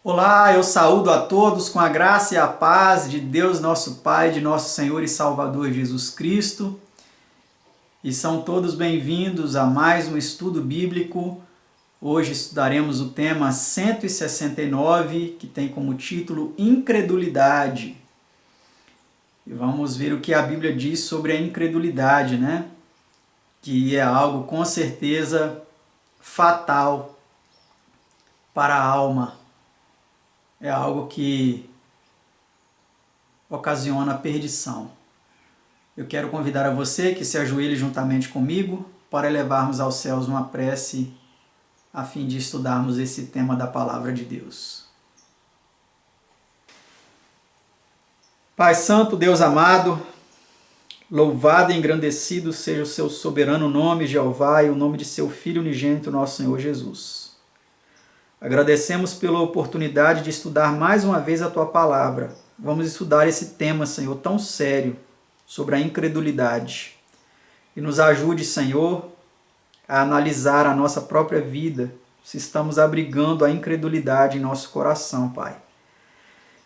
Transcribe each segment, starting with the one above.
Olá, eu saúdo a todos com a graça e a paz de Deus nosso Pai, de nosso Senhor e Salvador Jesus Cristo. E são todos bem-vindos a mais um estudo bíblico. Hoje estudaremos o tema 169, que tem como título Incredulidade. E vamos ver o que a Bíblia diz sobre a incredulidade, né? Que é algo com certeza fatal para a alma. É algo que ocasiona perdição. Eu quero convidar a você que se ajoelhe juntamente comigo para elevarmos aos céus uma prece a fim de estudarmos esse tema da Palavra de Deus. Pai Santo, Deus amado, louvado e engrandecido seja o seu soberano nome, Jeová, e o nome de seu Filho unigênito, nosso Senhor Jesus. Agradecemos pela oportunidade de estudar mais uma vez a Tua Palavra. Vamos estudar esse tema, Senhor, tão sério, sobre a incredulidade. E nos ajude, Senhor, a analisar a nossa própria vida, se estamos abrigando a incredulidade em nosso coração, Pai.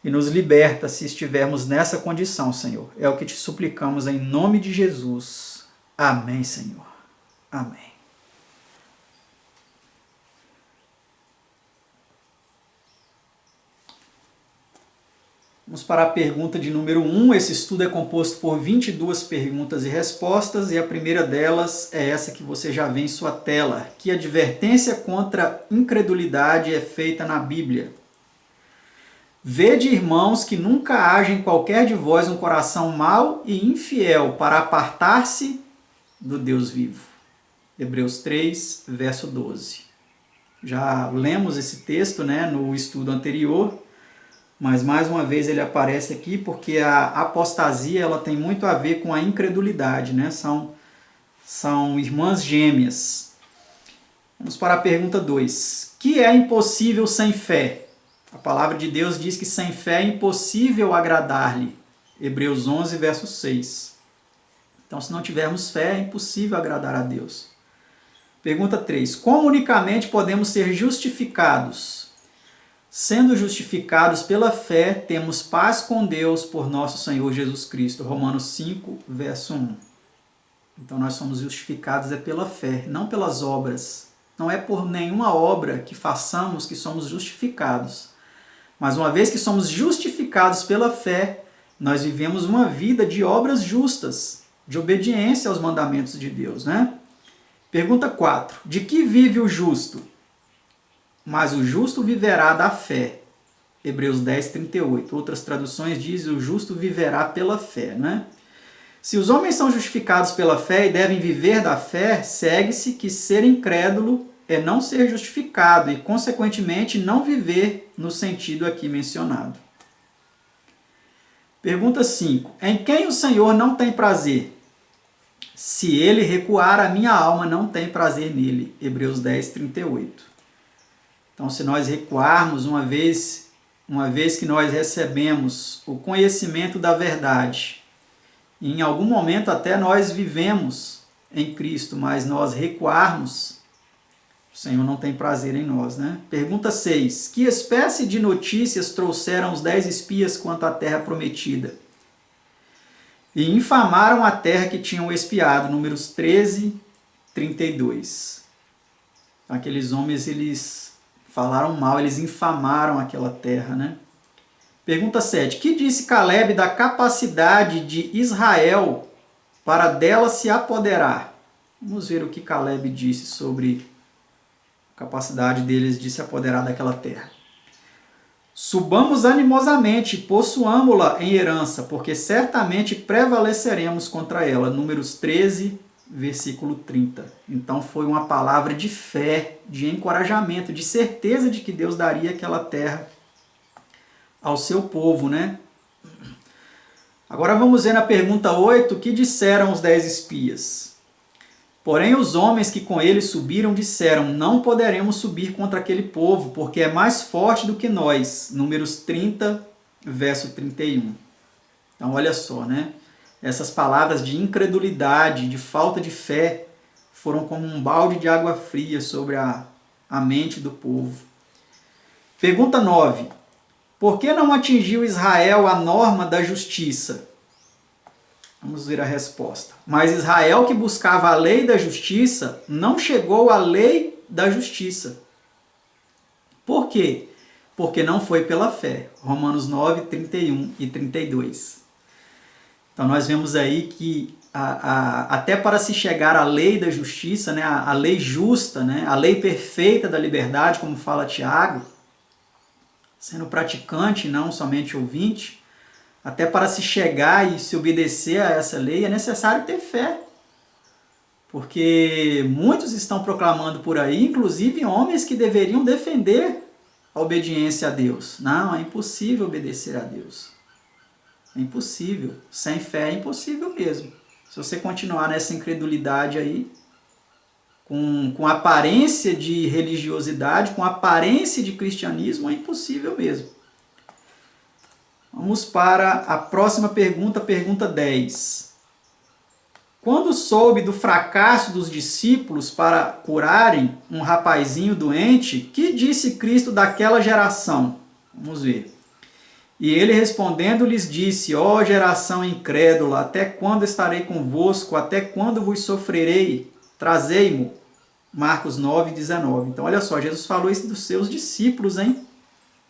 E nos liberta se estivermos nessa condição, Senhor. É o que te suplicamos em nome de Jesus. Amém, Senhor. Amém. Vamos para a pergunta de número 1. Esse estudo é composto por 22 perguntas e respostas, e a primeira delas é essa que você já vê em sua tela. Que advertência contra incredulidade é feita na Bíblia? Vede, irmãos, que nunca haja em qualquer de vós um coração mau e infiel para apartar-se do Deus vivo. Hebreus 3, verso 12. Já lemos esse texto, no estudo anterior, mas mais uma vez ele aparece aqui porque a apostasia ela tem muito a ver com a incredulidade, São irmãs gêmeas. Vamos para a pergunta 2. Que é impossível sem fé? A palavra de Deus diz que sem fé é impossível agradar-lhe. Hebreus 11, verso 6. Então, se não tivermos fé, é impossível agradar a Deus. Pergunta 3. Como unicamente podemos ser justificados? Sendo justificados pela fé, temos paz com Deus por nosso Senhor Jesus Cristo. Romanos 5, verso 1. Então nós somos justificados pela fé, não pelas obras. Não é por nenhuma obra que façamos que somos justificados. Mas uma vez que somos justificados pela fé, nós vivemos uma vida de obras justas, de obediência aos mandamentos de Deus, Pergunta 4. De que vive o justo? Mas o justo viverá da fé. Hebreus 10, 38. Outras traduções dizem o justo viverá pela fé, Se os homens são justificados pela fé e devem viver da fé, segue-se que ser incrédulo é não ser justificado e, consequentemente, não viver no sentido aqui mencionado. Pergunta 5. Em quem o Senhor não tem prazer? Se ele recuar, a minha alma não tem prazer nele. Hebreus 10, 38. Então, se nós recuarmos, uma vez que nós recebemos o conhecimento da verdade, e em algum momento até nós vivemos em Cristo, mas nós recuarmos, o Senhor não tem prazer em nós, Pergunta 6. Que espécie de notícias trouxeram os 10 espias quanto à terra prometida? E infamaram a terra que tinham espiado. Números 13, 32. Aqueles homens, eles falaram mal, eles infamaram aquela terra, Pergunta 7. Que disse Caleb da capacidade de Israel para dela se apoderar? Vamos ver o que Caleb disse sobre a capacidade deles de se apoderar daquela terra. Subamos animosamente, possuamo-la em herança, porque certamente prevaleceremos contra ela. Números 13, versículo 30. Então foi uma palavra de fé, de encorajamento, de certeza de que Deus daria aquela terra ao seu povo, Agora vamos ver na pergunta 8 o que disseram os 10 espias. Porém os homens que com ele subiram disseram, não poderemos subir contra aquele povo, porque é mais forte do que nós. Números 30, verso 31. Então olha só, Essas palavras de incredulidade, de falta de fé, foram como um balde de água fria sobre a mente do povo. Pergunta 9. Por que não atingiu Israel a norma da justiça? Vamos ver a resposta. Mas Israel, que buscava a lei da justiça, não chegou à lei da justiça. Por quê? Porque não foi pela fé. Romanos 9, 31 e 32. Então nós vemos aí que até para se chegar à lei da justiça, né, a lei justa, né, a lei perfeita da liberdade, como fala Tiago, sendo praticante, não somente ouvinte, até para se chegar e se obedecer a essa lei é necessário ter fé. Porque muitos estão proclamando por aí, inclusive homens que deveriam defender a obediência a Deus. Não, é impossível obedecer a Deus. É impossível. Sem fé é impossível mesmo. Se você continuar nessa incredulidade aí, com aparência de religiosidade, com aparência de cristianismo, é impossível mesmo. Vamos para a próxima pergunta, pergunta 10. Quando soube do fracasso dos discípulos para curarem um rapazinho doente, que disse Cristo daquela geração? Vamos ver. E ele respondendo lhes disse, ó geração incrédula, até quando estarei convosco, até quando vos sofrerei? Trazei-mo. Marcos 9, 19. Então olha só, Jesus falou isso dos seus discípulos, hein?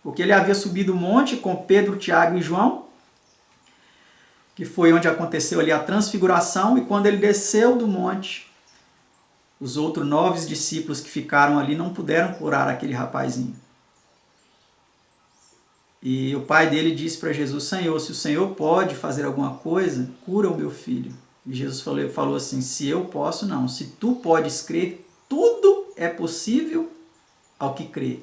Porque ele havia subido o monte com Pedro, Tiago e João, que foi onde aconteceu ali a transfiguração, e quando ele desceu do monte, os outros 9 discípulos que ficaram ali não puderam curar aquele rapazinho. E o pai dele disse para Jesus, Senhor, se o Senhor pode fazer alguma coisa, cura o meu filho. E Jesus falou assim, se eu posso, não. Se tu podes crer, tudo é possível ao que crê.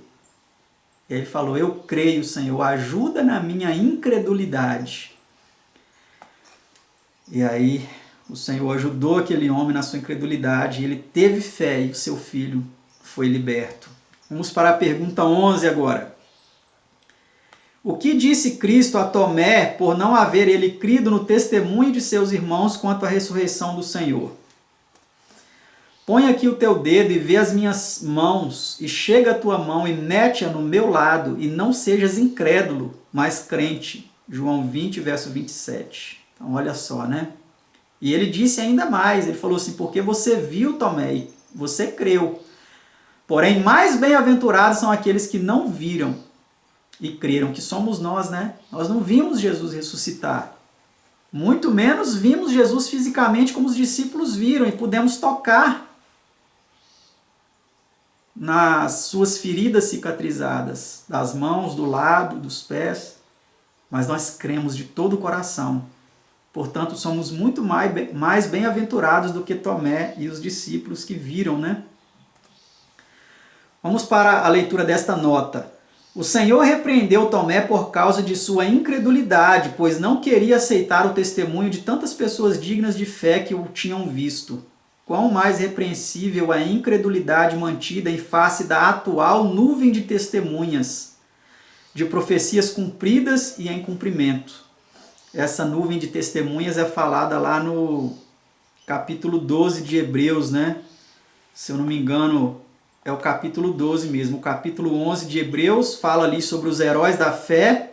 E ele falou, eu creio, Senhor, ajuda na minha incredulidade. E aí o Senhor ajudou aquele homem na sua incredulidade, ele teve fé e o seu filho foi liberto. Vamos para a pergunta 11 agora. O que disse Cristo a Tomé por não haver ele crido no testemunho de seus irmãos quanto à ressurreição do Senhor? Põe aqui o teu dedo e vê as minhas mãos, e chega a tua mão e mete-a no meu lado, e não sejas incrédulo, mas crente. João 20, verso 27. Então olha só, né? E ele disse ainda mais, ele falou assim, porque você viu, Tomé, e você creu. Porém, mais bem-aventurados são aqueles que não viram e creram, que somos nós, né? Nós não vimos Jesus ressuscitar. Muito menos vimos Jesus fisicamente como os discípulos viram e pudemos tocar nas suas feridas cicatrizadas, das mãos, do lado, dos pés. Mas nós cremos de todo o coração. Portanto, somos muito mais bem-aventurados do que Tomé e os discípulos que viram, né? Vamos para a leitura desta nota. O Senhor repreendeu Tomé por causa de sua incredulidade, pois não queria aceitar o testemunho de tantas pessoas dignas de fé que o tinham visto. Quão mais repreensível a incredulidade mantida em face da atual nuvem de testemunhas, de profecias cumpridas e em cumprimento. Essa nuvem de testemunhas é falada lá no capítulo 12 de Hebreus, né? Se eu não me engano, é o capítulo 12 mesmo. O capítulo 11 de Hebreus fala ali sobre os heróis da fé,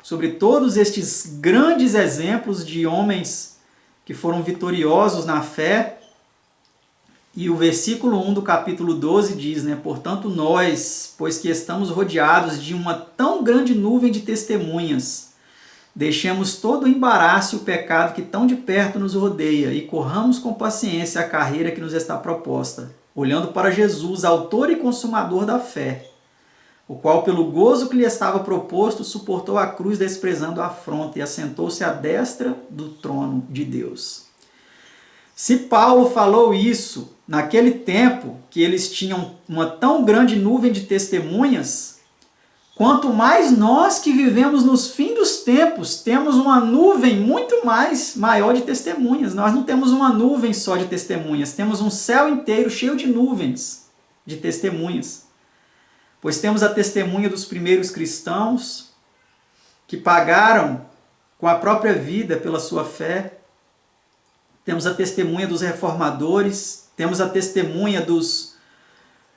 sobre todos estes grandes exemplos de homens que foram vitoriosos na fé. E o versículo 1 do capítulo 12 diz, né? Portanto, nós, pois que estamos rodeados de uma tão grande nuvem de testemunhas, deixemos todo o embaraço e o pecado que tão de perto nos rodeia e corramos com paciência a carreira que nos está proposta, olhando para Jesus, autor e consumador da fé, o qual, pelo gozo que lhe estava proposto, suportou a cruz, desprezando a afronta, e assentou-se à destra do trono de Deus. Se Paulo falou isso naquele tempo, que eles tinham uma tão grande nuvem de testemunhas, quanto mais nós que vivemos nos fins dos tempos, temos uma nuvem muito mais maior de testemunhas. Nós não temos uma nuvem só de testemunhas, temos um céu inteiro cheio de nuvens de testemunhas. Pois temos a testemunha dos primeiros cristãos, que pagaram com a própria vida pela sua fé. Temos a testemunha dos reformadores, temos a testemunha dos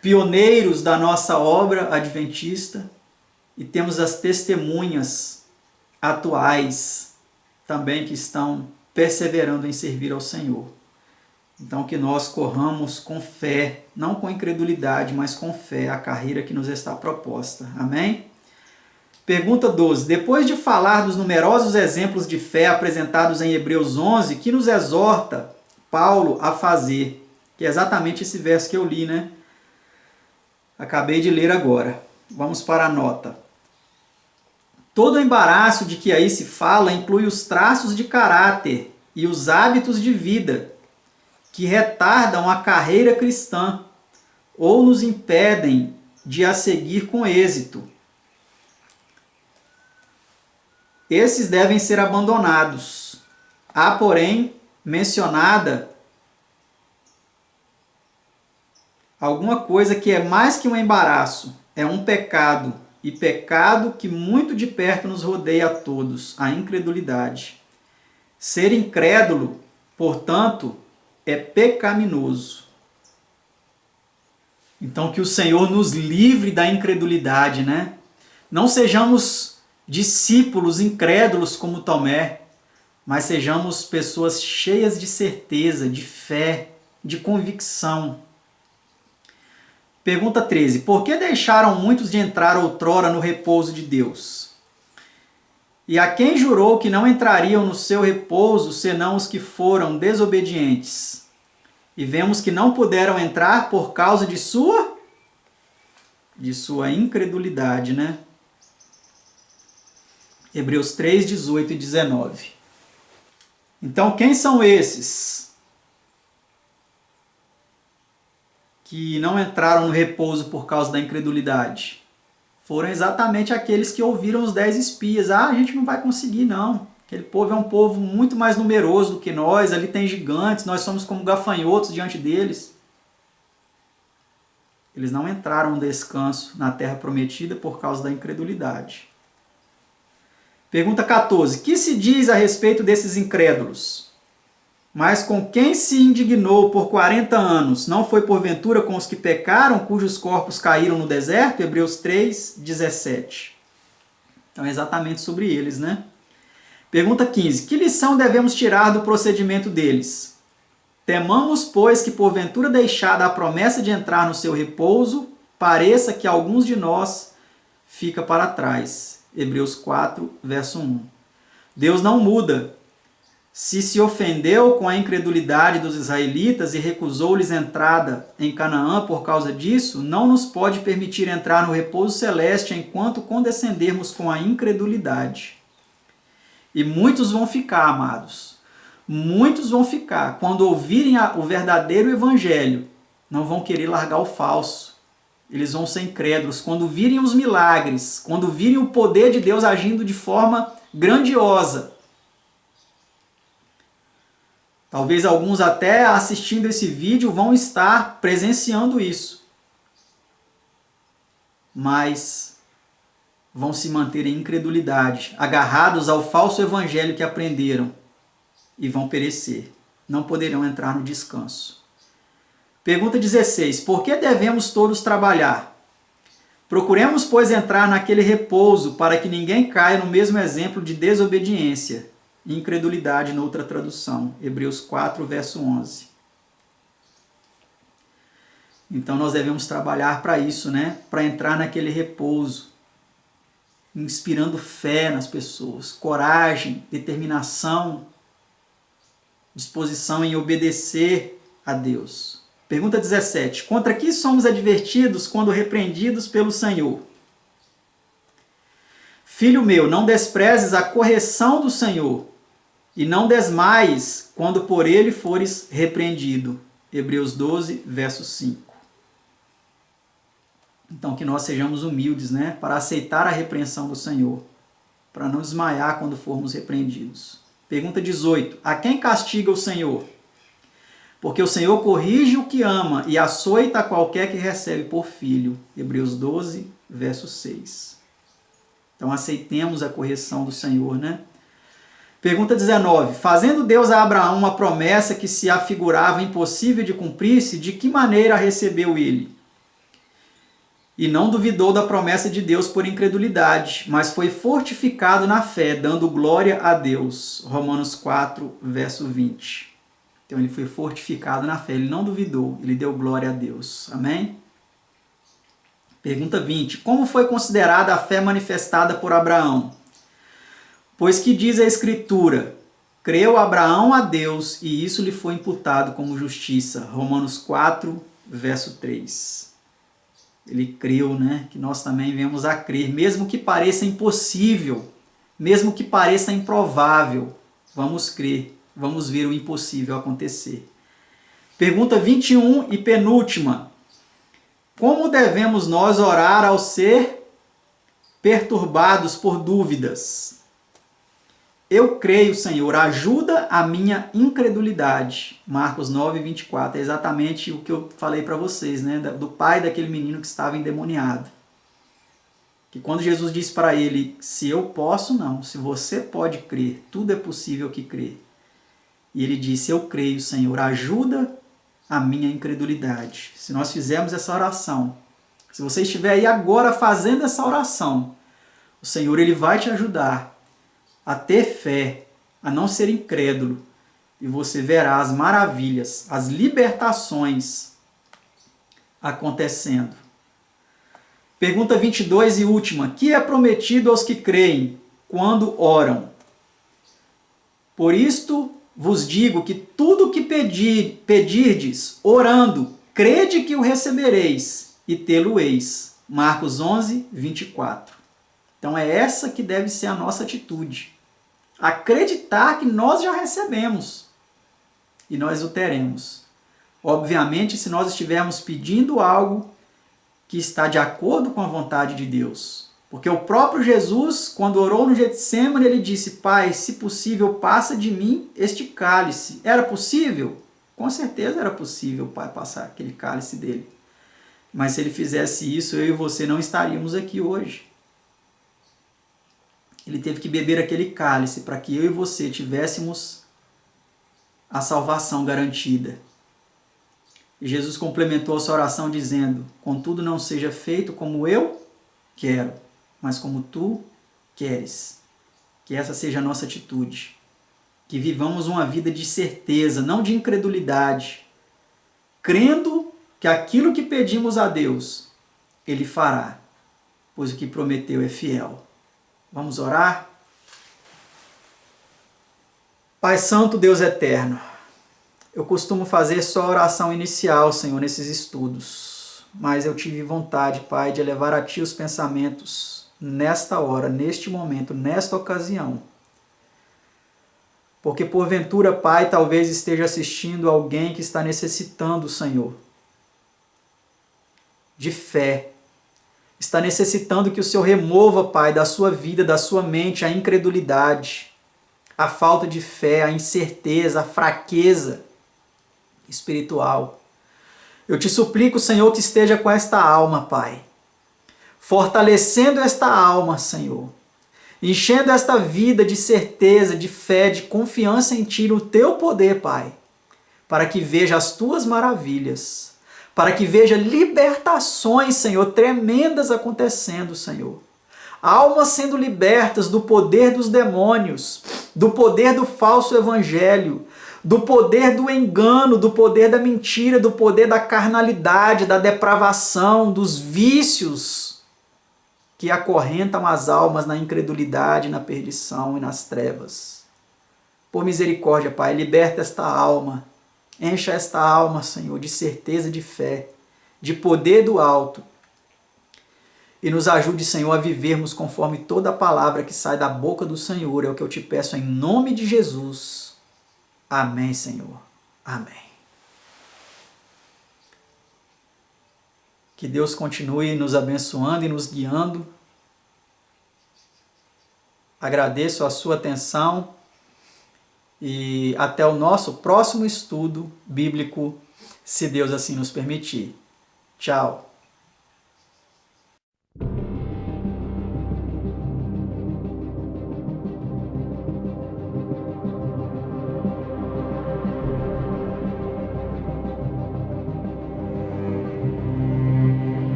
pioneiros da nossa obra adventista. e temos as testemunhas atuais também que estão perseverando em servir ao Senhor. Então que nós corramos com fé, não com incredulidade, mas com fé a carreira que nos está proposta. Amém? Pergunta 12. Depois de falar dos numerosos exemplos de fé apresentados em Hebreus 11, que nos exorta Paulo a fazer? Que é exatamente esse verso que eu li, né? Acabei de ler agora. Vamos para a nota. Todo o embaraço de que aí se fala inclui os traços de caráter e os hábitos de vida que retardam a carreira cristã ou nos impedem de a seguir com êxito. Esses devem ser abandonados. Há, porém, mencionada alguma coisa que é mais que um embaraço, é um pecado, e pecado que muito de perto nos rodeia a todos, a incredulidade. Ser incrédulo, portanto, é pecaminoso. Então que o Senhor nos livre da incredulidade, né? Não sejamos discípulos incrédulos como Tomé, mas sejamos pessoas cheias de certeza, de fé, de convicção. Pergunta 13. Por que deixaram muitos de entrar outrora no repouso de Deus? E a quem jurou que não entrariam no seu repouso, senão os que foram desobedientes? E vemos que não puderam entrar por causa de sua incredulidade, né? Hebreus 3, 18 e 19. Então, quem são esses que não entraram no repouso por causa da incredulidade? Foram exatamente aqueles que ouviram os 10 espias. A gente não vai conseguir, não. Aquele povo é um povo muito mais numeroso do que nós, ali tem gigantes, nós somos como gafanhotos diante deles. Eles não entraram no descanso na terra prometida por causa da incredulidade. Pergunta 14. Que se diz a respeito desses incrédulos? Mas com quem se indignou por 40 anos, não foi porventura com os que pecaram, cujos corpos caíram no deserto? Hebreus 3, 17. Então é exatamente sobre eles, né? Pergunta 15. Que lição devemos tirar do procedimento deles? Temamos, pois, que porventura deixada a promessa de entrar no seu repouso, pareça que alguns de nós fica para trás. Hebreus 4, verso 1. Deus não muda. Se ofendeu com a incredulidade dos israelitas e recusou-lhes entrada em Canaã por causa disso, não nos pode permitir entrar no repouso celeste enquanto condescendermos com a incredulidade. E muitos vão ficar, amados. Muitos vão ficar. Quando ouvirem o verdadeiro evangelho, não vão querer largar o falso. Eles vão ser incrédulos. Quando virem os milagres, quando virem o poder de Deus agindo de forma grandiosa, talvez alguns até assistindo esse vídeo vão estar presenciando isso. Mas vão se manter em incredulidade, agarrados ao falso evangelho que aprenderam e vão perecer. Não poderão entrar no descanso. Pergunta 16. Por que devemos todos trabalhar? Procuremos, pois, entrar naquele repouso para que ninguém caia no mesmo exemplo de desobediência. Incredulidade noutra tradução. Hebreus 4, verso 11. Então nós devemos trabalhar para isso, né? Para entrar naquele repouso, inspirando fé nas pessoas, coragem, determinação, disposição em obedecer a Deus. Pergunta 17. Contra que somos advertidos quando repreendidos pelo Senhor? Filho meu, não desprezes a correção do Senhor, e não desmaies quando por ele fores repreendido. Hebreus 12, verso 5. Então que nós sejamos humildes, né, para aceitar a repreensão do Senhor, para não desmaiar quando formos repreendidos. Pergunta 18. A quem castiga o Senhor? Porque o Senhor corrige o que ama e açoita qualquer que recebe por filho. Hebreus 12, verso 6. Então aceitemos a correção do Senhor, né? Pergunta 19. Fazendo Deus a Abraão uma promessa que se afigurava impossível de cumprir-se, de que maneira a recebeu ele? e não duvidou da promessa de Deus por incredulidade, mas foi fortificado na fé, dando glória a Deus. Romanos 4, verso 20. Então ele foi fortificado na fé, ele não duvidou, ele deu glória a Deus. Amém? Pergunta 20. Como foi considerada a fé manifestada por Abraão? Pois que diz a Escritura, creu Abraão a Deus e isso lhe foi imputado como justiça. Romanos 4, verso 3. Ele creu, né? Que nós também venhamos a crer, mesmo que pareça impossível, mesmo que pareça improvável, vamos crer, vamos ver o impossível acontecer. Pergunta 21 e penúltima. Como devemos nós orar ao ser perturbados por dúvidas? Eu creio, Senhor, ajuda a minha incredulidade. Marcos 9, 24. É exatamente o que eu falei para vocês, né? Do pai daquele menino que estava endemoniado. Que quando Jesus disse para ele, se eu posso, não. Se você pode crer, tudo é possível que crer. E ele disse, eu creio, Senhor, ajuda a minha incredulidade. Se nós fizermos essa oração, se você estiver aí agora fazendo essa oração, o Senhor ele vai te ajudar a ter fé, a não ser incrédulo, e você verá as maravilhas, as libertações acontecendo. Pergunta 22 e última. Que é prometido aos que creem quando oram? Por isto vos digo que tudo o que pedirdes, orando, crede que o recebereis e tê-lo-eis. Marcos 11, 24. Então é essa que deve ser a nossa atitude. Acreditar que nós já recebemos e nós o teremos. Obviamente, se nós estivermos pedindo algo que está de acordo com a vontade de Deus. Porque o próprio Jesus, quando orou no Getsêmani, ele disse, Pai, se possível, passa de mim este cálice. Era possível? Com certeza era possível o Pai passar aquele cálice dele. Mas se ele fizesse isso, eu e você não estaríamos aqui hoje. Ele teve que beber aquele cálice para que eu e você tivéssemos a salvação garantida. E Jesus complementou a sua oração dizendo, contudo não seja feito como eu quero, mas como tu queres. Que essa seja a nossa atitude. Que vivamos uma vida de certeza, não de incredulidade. Crendo que aquilo que pedimos a Deus, Ele fará, pois o que prometeu é fiel. Vamos orar? Pai Santo, Deus Eterno, eu costumo fazer só a oração inicial, Senhor, nesses estudos, mas eu tive vontade, Pai, de elevar a Ti os pensamentos nesta hora, neste momento, nesta ocasião. Porque porventura, Pai, talvez esteja assistindo alguém que está necessitando, Senhor, de fé. Está necessitando que o Senhor remova, Pai, da sua vida, da sua mente, a incredulidade, a falta de fé, a incerteza, a fraqueza espiritual. Eu te suplico, Senhor, que esteja com esta alma, Pai, fortalecendo esta alma, Senhor, enchendo esta vida de certeza, de fé, de confiança em Ti, no Teu poder, Pai, para que veja as Tuas maravilhas, para que veja libertações, Senhor, tremendas acontecendo, Senhor. Almas sendo libertas do poder dos demônios, do poder do falso evangelho, do poder do engano, do poder da mentira, do poder da carnalidade, da depravação, dos vícios que acorrentam as almas na incredulidade, na perdição e nas trevas. Por misericórdia, Pai, liberta esta alma. Encha esta alma, Senhor, de certeza, de fé, de poder do alto. E nos ajude, Senhor, a vivermos conforme toda a palavra que sai da boca do Senhor. É o que eu te peço em nome de Jesus. Amém, Senhor. Amém. Que Deus continue nos abençoando e nos guiando. Agradeço a sua atenção. E até o nosso próximo estudo bíblico, se Deus assim nos permitir. Tchau!